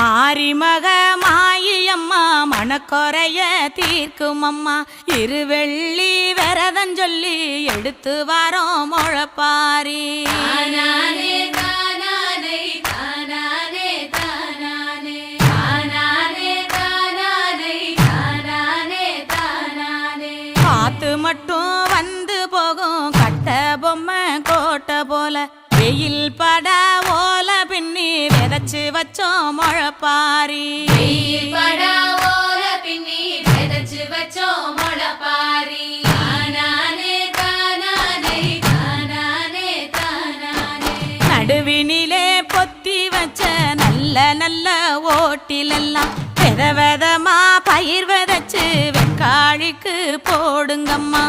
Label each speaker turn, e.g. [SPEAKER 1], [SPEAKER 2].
[SPEAKER 1] மாரிமக மாயம்மா மனக்குறைய தீர்க்கும் அம்மா இருவெள்ளி விரதஞ்சொல்லி எடுத்து வரோம் முழப்பாரி காத்து மட்டும் வந்து போகும் கட்ட பொம்மை கோட்டை போல வெயில் பட ஓல பின்னி விதைச்சு வச்சோம் முழப்பாரி நடுவினிலே பொத்தி வச்ச நல்ல நல்ல ஓட்டிலெல்லாம் வித விதமா பயிர் விதைச்சு வெக்காளிக்கு போடுங்கம்மா.